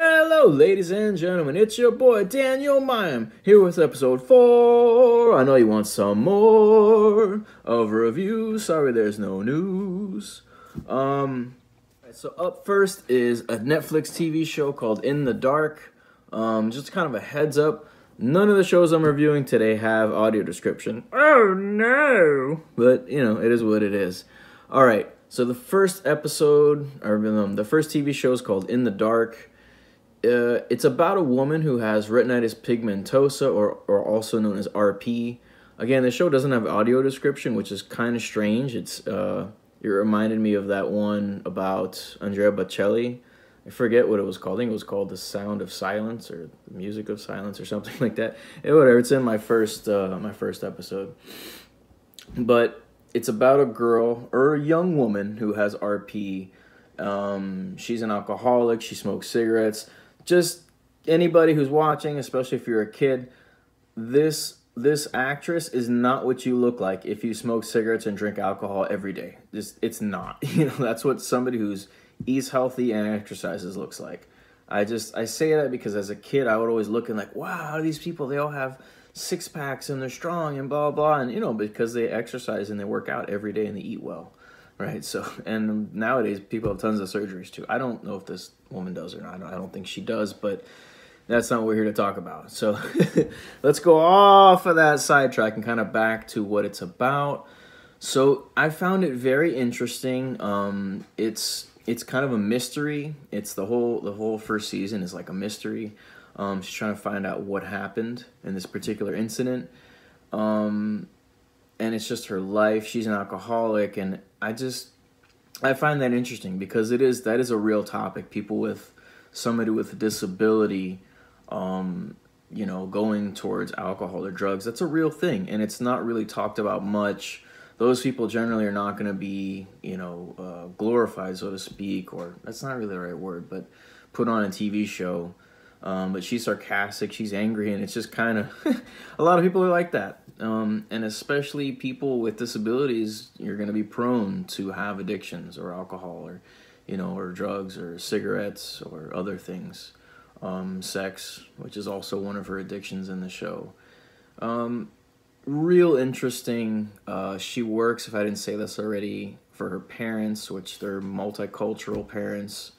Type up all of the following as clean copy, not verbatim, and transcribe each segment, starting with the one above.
Hello, ladies and gentlemen, it's your boy Daniel Mayim here with episode 4. I know you want some more of a review. Sorry, there's no news. So up first is a Netflix TV show called In the Dark. Just kind of a heads up. None of the shows I'm reviewing today have audio description. Oh no! But it is what it is. All right. So the first episode, or the first TV show is called In the Dark. It's about a woman who has retinitis pigmentosa, or also known as RP. Again, the show doesn't have audio description, which is kind of strange. It reminded me of that one about Andrea Bocelli. I forget what it was called. I think it was called The Sound of Silence or The Music of Silence or something like that. Whatever. It's in my first episode. But it's about a girl or a young woman who has RP. She's an alcoholic. She smokes cigarettes. Just anybody who's watching, especially if you're a kid, this actress is not what you look like if you smoke cigarettes and drink alcohol every day. It's not. That's what somebody who's eats healthy and exercises looks like. I say that because as a kid I would always look and like, wow, these people, they all have six packs and they're strong and blah blah, and because they exercise and they work out every day and they eat well. Right, so, and nowadays people have tons of surgeries too. I don't know if this woman does or not. I don't think she does, but that's not what we're here to talk about. So let's go off of that sidetrack and kind of back to what it's about. So I found it very interesting. It's kind of a mystery. It's the whole first season is like a mystery. She's trying to find out what happened in this particular incident. And it's just her life. She's an alcoholic, and I find that interesting because that is a real topic. Somebody with a disability, going towards alcohol or drugs. That's a real thing, and it's not really talked about much. Those people generally are not going to be, glorified, so to speak, or that's not really the right word, but put on a TV show. But she's sarcastic, she's angry, and it's just kind of a lot of people are like that. And especially people with disabilities, you're going to be prone to have addictions or alcohol or, or drugs or cigarettes or other things. Sex, which is also one of her addictions in the show. Real interesting. She works, if I didn't say this already, for her parents, which they're multicultural parents.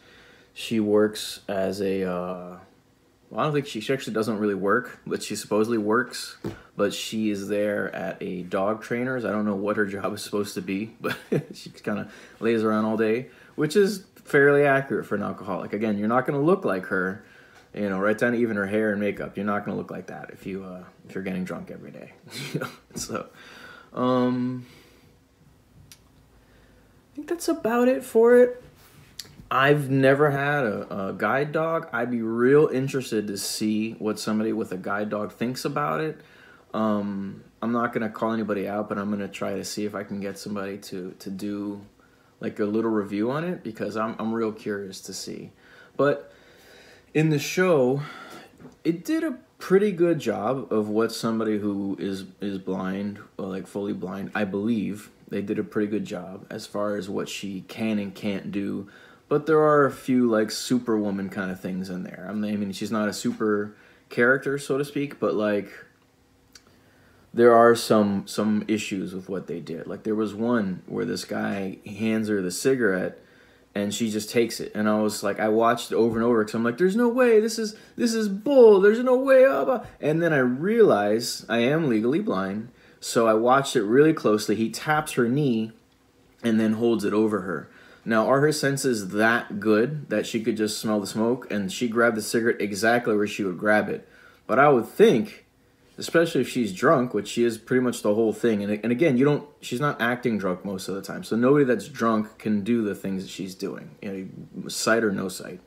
She works as I don't think she actually doesn't really work, but she supposedly works. But she is there at a dog trainer's. I don't know what her job is supposed to be, but she kind of lays around all day, which is fairly accurate for an alcoholic. Again, you're not going to look like her, right down to even her hair and makeup. You're not going to look like that if you're getting drunk every day. So, I think that's about it for it. I've never had a guide dog. I'd be real interested to see what somebody with a guide dog thinks about it. I'm not going to call anybody out, but I'm going to try to see if I can get somebody to do like a little review on it, because I'm real curious to see. But in the show, it did a pretty good job of what somebody who is blind, or like fully blind, I believe, they did a pretty good job as far as what she can and can't do. But there are a few like superwoman kind of things in there. I mean, she's not a super character, so to speak, but like there are some issues with what they did. Like there was one where this guy hands her the cigarette and she just takes it. And I was like, I watched it over and over because I'm like, there's no way, this is bull. There's no way. And then I realized I am legally blind. So I watched it really closely. He taps her knee and then holds it over her. Now, are her senses that good that she could just smell the smoke and she grabbed the cigarette exactly where she would grab it? But I would think, especially if she's drunk, which she is pretty much the whole thing. And again, she's not acting drunk most of the time. So nobody that's drunk can do the things that she's doing, sight or no sight.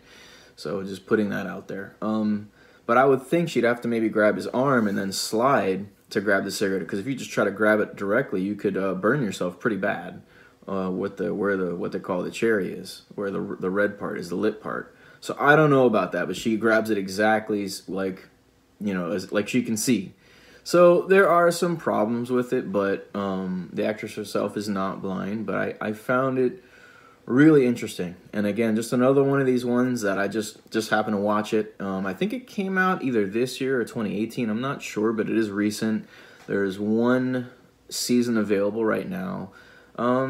So just putting that out there. But I would think she'd have to maybe grab his arm and then slide to grab the cigarette. Because if you just try to grab it directly, you could burn yourself pretty bad. What they call the cherry is, where the red part is, the lip part. So I don't know about that, but she grabs it exactly like, like she can see. So there are some problems with it, but the actress herself is not blind. But I found it Really interesting. And again, just another one of these ones that I just happened to watch it. I think it came out either this year or 2018. I'm not sure, but it is recent. There's one season available right now.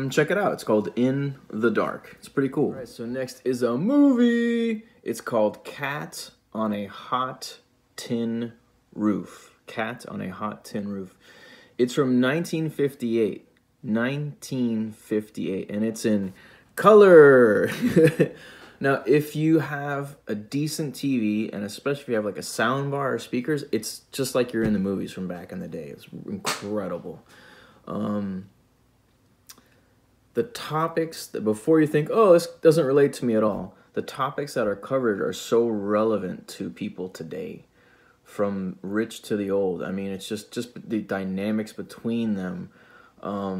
Check it out. It's called In the Dark. It's pretty cool. All right, so next is a movie. It's called Cat on a Hot Tin Roof. Cat on a Hot Tin Roof. It's from 1958. 1958. And it's in color. Now, if you have a decent TV, and especially if you have like a sound bar or speakers, it's just like you're in the movies from back in the day. It's incredible. The topics, before you think, oh, this doesn't relate to me at all, the topics that are covered are so relevant to people today, from rich to the old. I mean, it's just the dynamics between them. I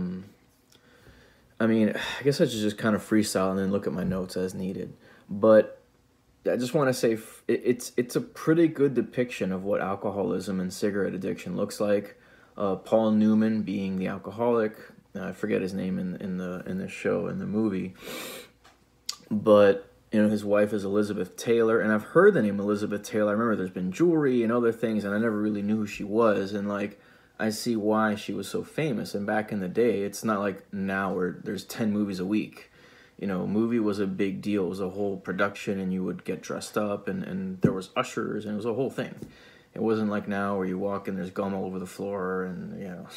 mean, I guess I should just kind of freestyle and then look at my notes as needed. But I just want to say it's a pretty good depiction of what alcoholism and cigarette addiction looks like. Paul Newman being the alcoholic. I forget his name in the show, in the movie. But, you know, his wife is Elizabeth Taylor. And I've heard the name Elizabeth Taylor. I remember there's been jewelry and other things, and I never really knew who she was. And, like, I see why she was so famous. And back in the day, it's not like now where there's 10 movies a week. You know, movie was a big deal. It was a whole production, and you would get dressed up, and there was ushers, and it was a whole thing. It wasn't like now where you walk and there's gum all over the floor, and, you know,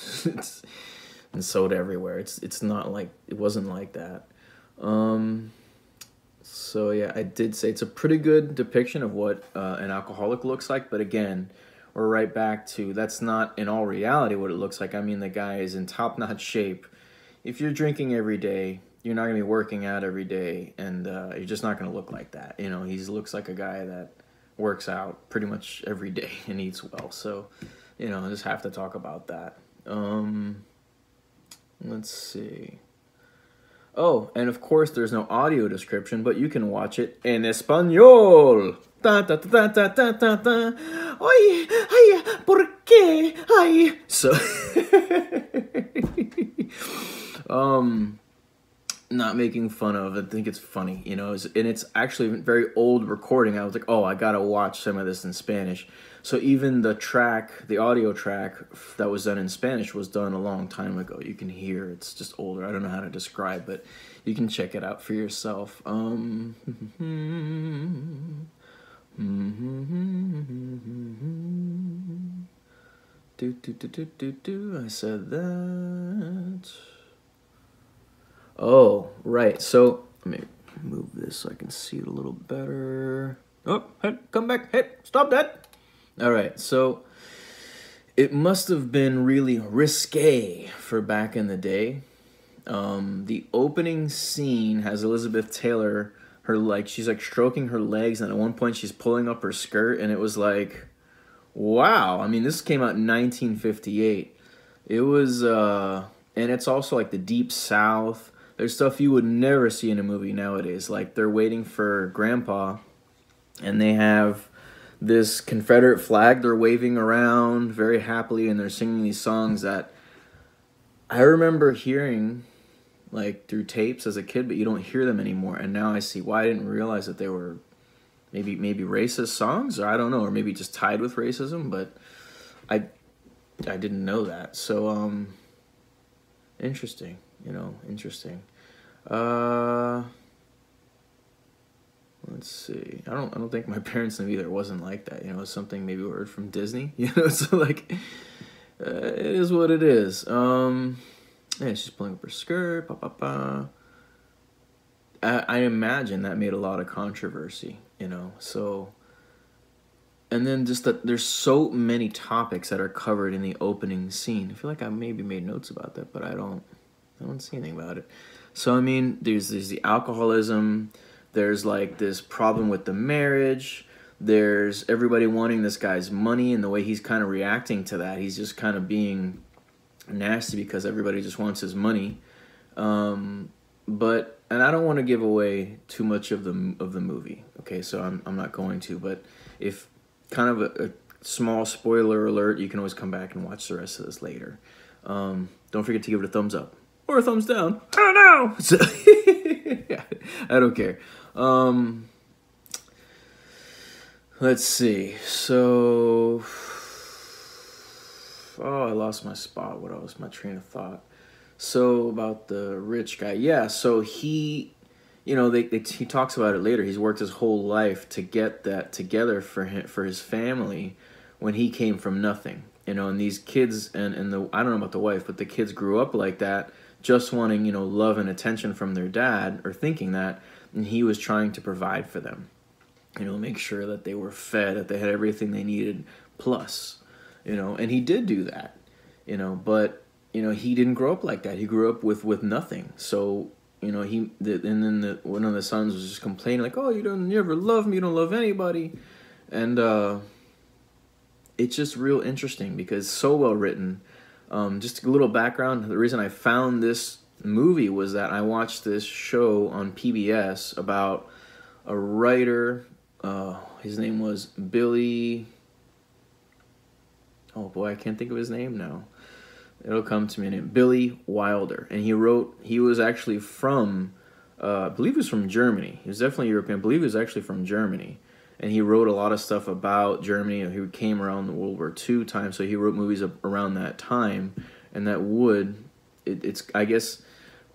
and soda everywhere. It's not like, it wasn't like that. So yeah, I did say it's a pretty good depiction of what an alcoholic looks like, but again, we're right back to, that's not in all reality what it looks like. I mean, the guy is in top-notch shape. If you're drinking every day, you're not going to be working out every day, and you're just not going to look like that. You know, he looks like a guy that works out pretty much every day and eats well. So, you know, I just have to talk about that. Let's see. Oh, and of course there's no audio description, but you can watch it in Espanol. Ta ta ta ta ta ta ta. Oye, ay, ¿por qué? Ay. So, not making fun of it. I think it's funny, you know, and it's actually a very old recording. I was like, oh, I gotta watch some of this in Spanish. So even the audio track that was done in Spanish was done a long time ago. You can hear it's just older. I don't know how to describe, but you can check it out for yourself. I said that. Oh, right. So let me move this so I can see it a little better. Oh, hey, come back. Hey, stop that. All right. So it must have been really risque for back in the day. The opening scene has Elizabeth Taylor, she's like stroking her legs, and at one point she's pulling up her skirt, and it was like, wow. I mean, this came out in 1958. It was, and it's also like the Deep South. There's stuff you would never see in a movie nowadays. Like, they're waiting for Grandpa, and they have this Confederate flag they're waving around very happily, and they're singing these songs that I remember hearing, like, through tapes as a kid, but you don't hear them anymore. And now I see why. I didn't realize that they were maybe racist songs, or I don't know, or maybe just tied with racism, but I didn't know that. So, interesting. You know, interesting. Let's see. I don't think my parents knew either. It wasn't like that. You know, it's something maybe we heard from Disney. You know, so like, it is what it is. Yeah, she's pulling up her skirt. I imagine that made a lot of controversy. You know, so. And then just that there's so many topics that are covered in the opening scene. I feel like I maybe made notes about that, but I don't see anything about it. So, I mean, there's the alcoholism. There's, like, this problem with the marriage. There's everybody wanting this guy's money, and the way he's kind of reacting to that. He's just kind of being nasty because everybody just wants his money. And I don't want to give away too much of the movie. Okay, so I'm not going to. But if kind of a small spoiler alert, you can always come back and watch the rest of this later. Don't forget to give it a thumbs up. Or a thumbs down. I don't know. So, yeah. I don't care. Let's see. So, I lost my spot. What was my train of thought? So about the rich guy, yeah. So he, he talks about it later. He's worked his whole life to get that together for his family, when he came from nothing. And these kids and the I don't know about the wife, but the kids grew up like that, just wanting love and attention from their dad, or thinking that, and he was trying to provide for them. Make sure that they were fed, that they had everything they needed, plus, and he did do that, but, he didn't grow up like that. He grew up with nothing. So, and then one of the sons was just complaining, like, oh, you never love me, you don't love anybody. And, it's just real interesting because so well written. Just a little background. The reason I found this movie was that I watched this show on PBS about a writer. His name was Billy. Oh boy, I can't think of his name now. It'll come to me. Billy Wilder, and he was actually from, I believe he was from Germany. He was definitely European. I believe he was actually from Germany, and he wrote a lot of stuff about Germany. He came around the World War II time, so he wrote movies around that time, and that it's I guess.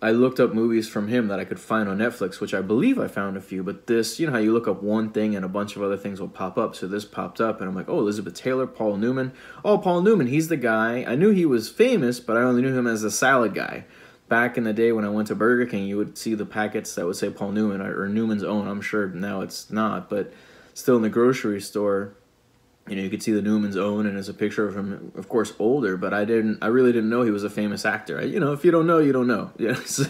I looked up movies from him that I could find on Netflix, which I believe I found a few, but this, how you look up one thing and a bunch of other things will pop up, so this popped up, and I'm like, oh, Elizabeth Taylor, Paul Newman. Oh, Paul Newman, he's the guy. I knew he was famous, but I only knew him as the salad guy. Back in the day when I went to Burger King, you would see the packets that would say Paul Newman, or Newman's Own. I'm sure now it's not, but still in the grocery store, you could see the Newman's Own, and there's a picture of him, of course, older, but I really didn't know he was a famous actor. If you don't know, you don't know. Yes.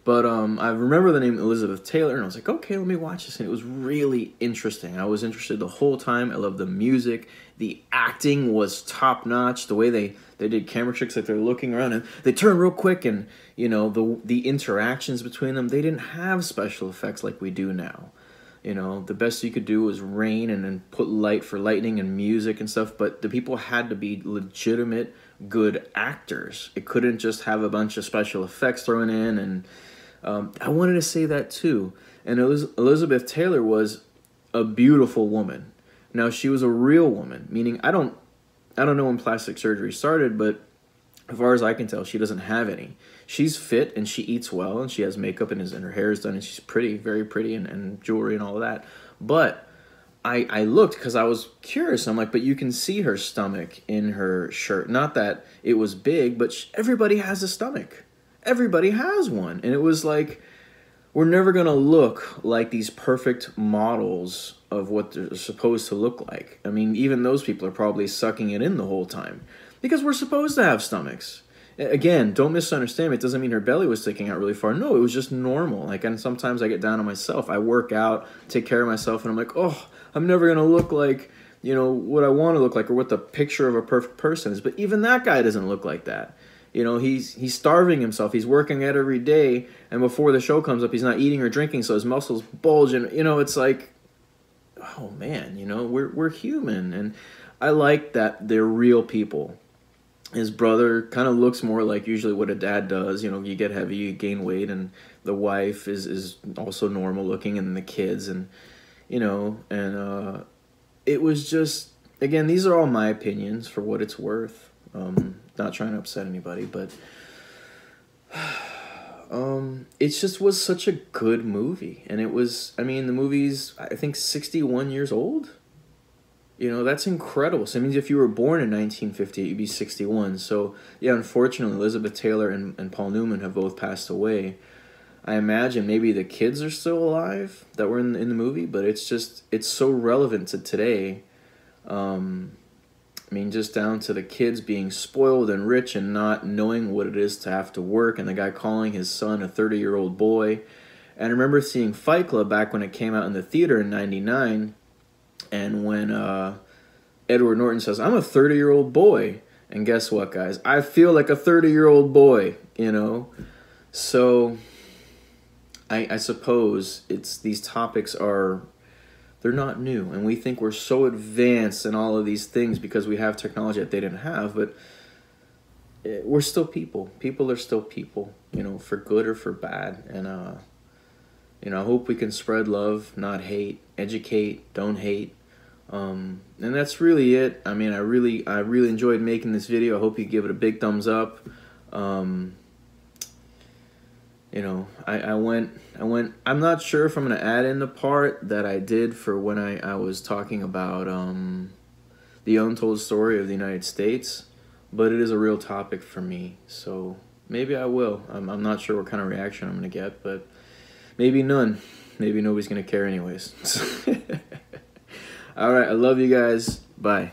But I remember the name Elizabeth Taylor, and I was like, okay, let me watch this, and it was really interesting. I was interested the whole time. I loved the music. The acting was top-notch. The way they did camera tricks, like they're looking around, and they turn real quick, and, the interactions between them, they didn't have special effects like we do now. The best you could do was rain and then put light for lightning and music and stuff, but the people had to be legitimate, good actors. It couldn't just have a bunch of special effects thrown in, and I wanted to say that too. And Elizabeth Taylor was a beautiful woman. Now, she was a real woman, meaning I don't know when plastic surgery started, but as far as I can tell, she doesn't have any. She's fit, and she eats well, and she has makeup, and her hair is done, and she's pretty, very pretty, and jewelry and all of that. But I looked because I was curious. I'm like, but you can see her stomach in her shirt. Not that it was big, but everybody has a stomach. Everybody has one. And it was like, we're never going to look like these perfect models of what they're supposed to look like. I mean, even those people are probably sucking it in the whole time. Because we're supposed to have stomachs. Again, don't misunderstand me. It doesn't mean her belly was sticking out really far. No, it was just normal. And sometimes I get down on myself. I work out, take care of myself, and I'm like, oh, I'm never going to look like, what I want to look like, or what the picture of a perfect person is. But even that guy doesn't look like that. He's starving himself. He's working out every day, and before the show comes up, he's not eating or drinking, so his muscles bulge. And, it's like, oh, man, we're human. And I like that they're real people. His brother kind of looks more like usually what a dad does. You get heavy, you gain weight, and the wife is also normal looking, and the kids, and it was just, again, these are all my opinions for what it's worth. Not trying to upset anybody, but it just was such a good movie. And it was, the movie's, I think, 61 years old. That's incredible. So it means if you were born in 1958, you'd be 61. So, yeah, unfortunately, Elizabeth Taylor and Paul Newman have both passed away. I imagine maybe the kids are still alive that were in the movie, but it's so relevant to today. Just down to the kids being spoiled and rich and not knowing what it is to have to work, and the guy calling his son a 30-year-old boy. And I remember seeing Fight Club back when it came out in the theater in 99, and when Edward Norton says, I'm a 30-year-old boy. And guess what, guys? I feel like a 30-year-old boy, So I suppose these topics they're not new. And we think we're so advanced in all of these things because we have technology that they didn't have. But we're still people. People are still people, you know, for good or for bad. And, you know, I hope we can spread love, not hate, educate, don't hate. And that's really it. I mean, I really enjoyed making this video. I hope you give it a big thumbs up. You know, I went, I'm not sure if I'm going to add in the part that I did for when I was talking about the untold story of the United States, but it is a real topic for me, so maybe I will. I'm not sure what kind of reaction I'm going to get, but maybe none. Maybe nobody's going to care anyways. All right, I love you guys. Bye.